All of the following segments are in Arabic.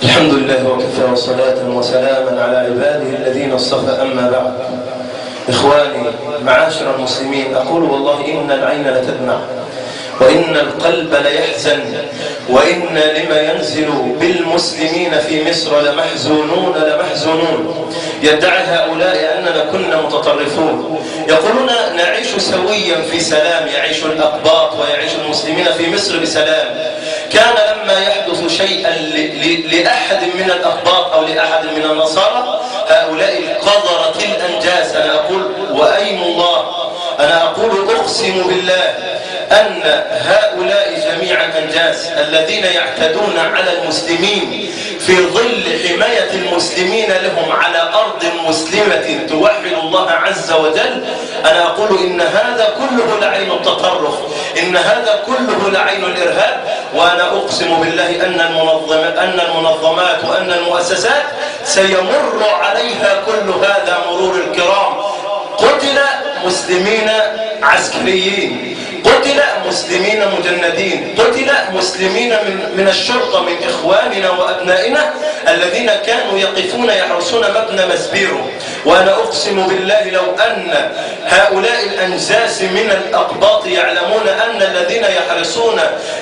الحمد لله وكفى وصلاة وسلاما على عباده الذين اصطفى. أما بعد، إخواني معاشر المسلمين، أقول والله إن العين لتدمع وإن القلب ليحزن وإن لما ينزل بالمسلمين في مصر لمحزونون. يدعي هؤلاء أننا كنا متطرفون، يقولون نعيش سويا في سلام، يعيش الأقباط ويعيش المسلمين في مصر بسلام. كان لما يحدث شيئا لأحد من الأقباط أو لأحد من النصارى، هؤلاء القذرة الأنجاس، أنا أقول وأيم الله، أنا أقول أقسم بالله أن هؤلاء جميعا أنجاس الذين يعتدون على المسلمين في ظل حماية المسلمين لهم على أرض مسلمة توحد الله عز وجل. أنا أقول إن هذا كله لعين التطرف، إن هذا كله لعين الإرهاب. وأنا أقسم بالله أن المنظمات وأن المؤسسات سيمر عليها كل هذا مرور الكرام. قتل مسلمين عسكريين، قتل مسلمين مجندين، قتل مسلمين من الشرطة، من إخواننا وأبنائنا الذين كانوا يقفون يحرسون مبنى مسبيرو. وأنا أقسم بالله لو أن هؤلاء الأنجاس من الأقباط يعلمون أن الذين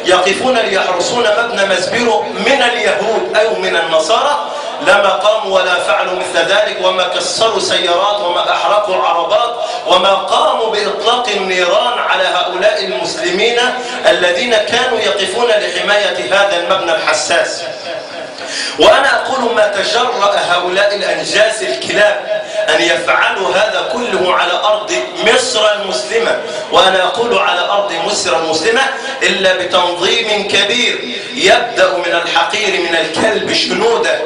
يقفون ليحرسون مبنى مسبيرو من اليهود أو من النصارى لما قاموا ولا فعلوا مثل ذلك، وما كسروا سيارات وما أحرقوا عربات وما قاموا بإطلاق النيران على هؤلاء المسلمين الذين كانوا يقفون لحماية هذا المبنى الحساس. وأنا أقول ما تجرأ هؤلاء الأنجاس الكلاب أن يفعلوا هذا كله على أرض مصر المسلمة، وأنا أقول على أرض مصر المسلمة، إلا بتنظيم كبير يبدأ من الحقير من الكلب شنودة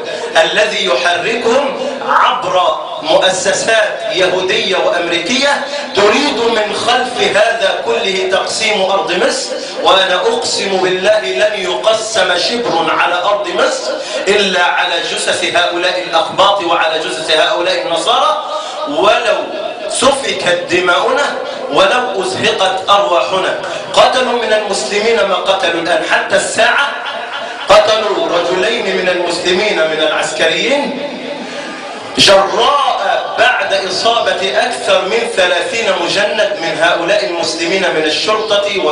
الذي يحركهم عبر مؤسسات يهودية وأمريكية تريد من خلف هذا كله تقسيم أرض مصر. وأنا أقسم بالله لن يقسم شبر على أرض مصر إلا على جثث هؤلاء الأقباط وعلى جثث هؤلاء النصارى، ولو سفكت دماؤنا ولو أزهقت أرواحنا. قتلوا من المسلمين ما قتلوا الآن حتى الساعة، قتلوا رجلين من المسلمين من العسكريين جراء بعد إصابة أكثر من 30 مجند من هؤلاء المسلمين من الشرطة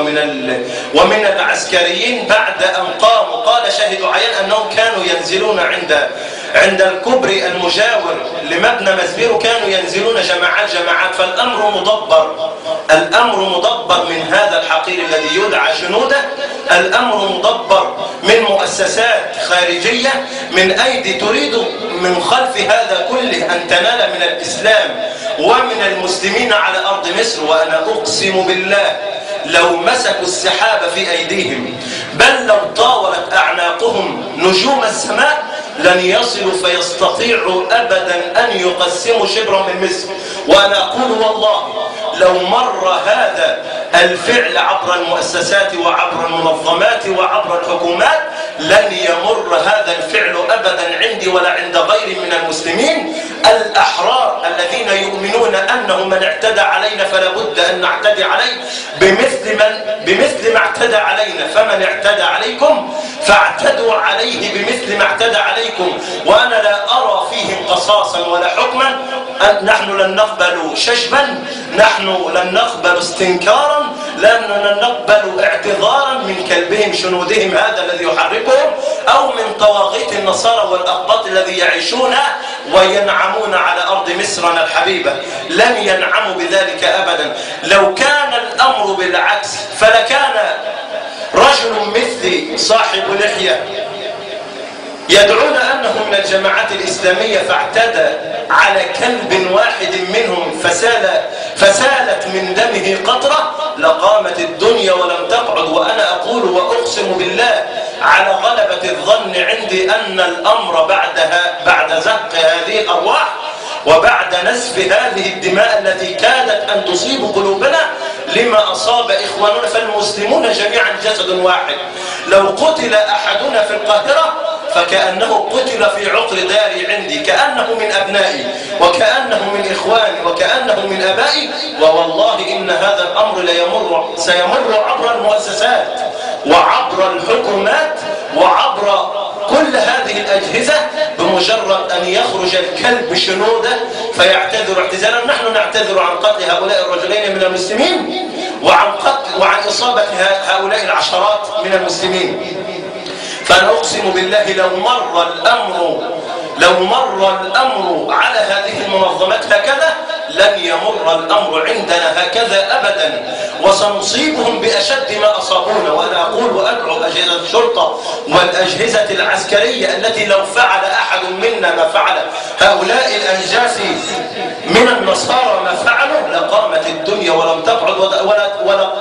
ومن العسكريين بعد أن قاموا. قال شاهد عيان أنهم كانوا ينزلون عند الكوبري المجاور لمبنى مسبيرو، كانوا ينزلون جماعات. فالأمر مدبر من هذا الحقير الذي يدعى شنودة، الأمر مدبر من مؤسسات خارجية من أيدي تريد من خلف هذا كله أن تنال من الإسلام ومن المسلمين على أرض مصر. وأنا أقسم بالله لو مسكوا السحاب في أيديهم، بل لو طاولت أعناقهم نجوم السماء، لن يصلوا فيستطيعوا أبدا أن يقسموا شبرا من مصر. وأنا أقول والله لو مر هذا الفعل عبر المؤسسات وعبر المنظمات وعبر الحكومات، لن يمر هذا الفعل أبدا عندي ولا عند غيري من المسلمين الأحرار الذين يؤمنون أنه من اعتدى علينا فلا بد أن نعتدي عليه بمثل ما اعتدى علينا. فمن اعتدى عليكم فاعتدوا عليه بمثل ما اعتدى عليكم. وأنا لا أرى فيهم قصاصا ولا حكما. نحن لن نقبل شجبا، نحن لن نقبل استنكارا، لن نقبل اعتذارا من كلبهم شنودهم هذا الذي يحركهم، أو من طواغيت النصارى والأقباط الذي يعيشون وينعمون على أرض مصرنا الحبيبة. لن ينعموا بذلك أبدا. لو كان الأمر بالعكس فلكان رجل مثلي صاحب لحية يدعون أنه من الجماعات الإسلامية فاعتدى على كلب واحد منهم فسالت من دمه قطرة، لقامت الدنيا ولم تقعد. وأنا أقول وأقسم بالله على غلبة الظن عندي أن الأمر بعد زق هذه الأرواح وبعد نسف هذه الدماء التي كادت أن تصيب قلوبنا لما أصاب إخواننا، فالمسلمون جميعا جسد واحد. لو قتل أحدنا في القاهرة فكأنه قتل في عقر داري عندي، كأنه من أبنائي وكأنه من إخواني وكأنه من أبائي. ووالله إن هذا الأمر سيمر عبر المؤسسات وعبر الحكومات وعبر كل هذه الأجهزة بمجرد أن يخرج الكلب شنوده فيعتذر اعتذارا. نحن نعتذر عن قتل هؤلاء الرجلين من المسلمين وعن إصابة هؤلاء العشرات من المسلمين. فأنا أقسم بالله لو مر الأمر على هذه المنظمات هكذا لن يمر الأمر عندنا هكذا أبدا، وسنصيبهم بأشد ما أصابونا. وأنا أقول وأدعو أجهزة الشرطة والأجهزة العسكرية التي لو فعل أحد منا ما فعل هؤلاء الأنجاس من النصارى ما فعلوا لقامت الدنيا ولم تقعد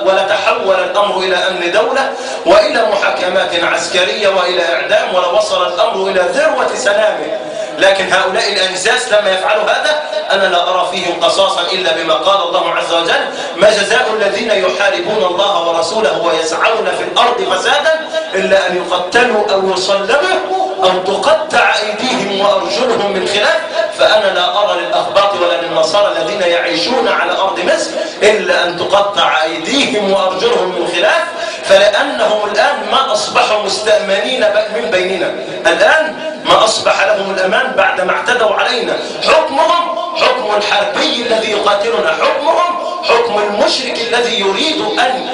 ولتحول الأمر إلى أمن دولة وإلى محاكمات عسكرية وإلى إعدام، ولوصل الأمر إلى ذروة سلامه. لكن هؤلاء الأنجاس لما يفعلوا هذا أنا لا أرى فيهم قصاصا إلا بما قال الله عز وجل: ما جزاء الذين يحاربون الله ورسوله ويسعون في الأرض فسادا إلا أن يقتلوا أو يصلبوا أو تقطع أيديهم وأرجلهم من خلاف. فأنا لا أرى للأخباط ولا للنصارى الذين يعيشون على أرض مصر إلا أن تقطع أيديهم وأرجلهم من خلاف، فلأنهم الآن ما أصبحوا مستأمنين من بيننا. الآن ما أصبح لهم الأمان بعدما اعتدوا علينا. حكمهم حكم الحربي الذي يقاتلنا، حكمهم حكم المشرك الذي يريد أن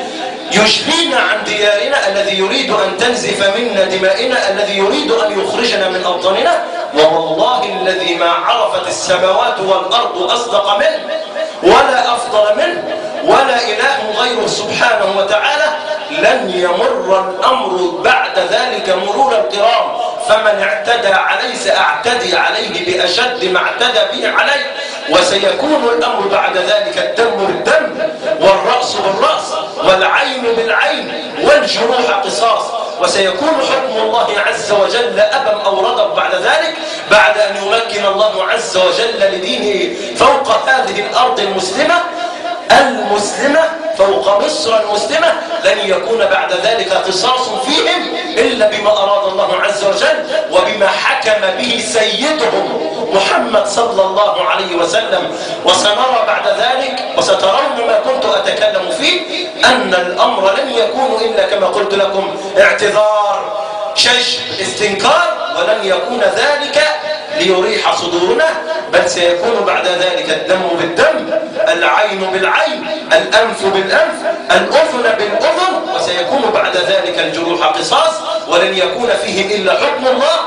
يشفينا عن ديارنا، الذي يريد أن تنزف منا دمائنا، الذي يريد أن يخرجنا من أوطاننا. والله الذي ما عرفت السماوات والأرض أصدق منه ولا أفضل منه ولا إله غيره سبحانه وتعالى. لن يمر الأمر بعد ذلك مرور الكرام، فمن اعتدى عليه سأعتدي عليه بأشد ما اعتدى به عليه، وسيكون الأمر بعد ذلك الدم بالدم والرأس بالرأس والعين بالعين والجروح قصاص، وسيكون حكم الله عز وجل أبا أو رغب بعد ذلك، بعد أن يمكن الله عز وجل لدينه فوق هذه الأرض المسلمة فوق مصر المسلمة. لن يكون بعد ذلك قصاص فيهم إلا بما أراد الله عز وجل وبما حكم به سيدهم محمد صلى الله عليه وسلم. وسنرى بعد ذلك وسترون ما كنت أتكلم فيه أن الأمر لن يكون إلا كما قلت لكم اعتذار، شجب، استنكار، ولن يكون ذلك ليريح صدورنا، بل سيكون بعد ذلك الدم بالدم، العين بالعين، الأنف بالأنف، الأذن بالأذن، وسيكون بعد ذلك الجروح قصاص، ولن يكون فيه إلا حكم الله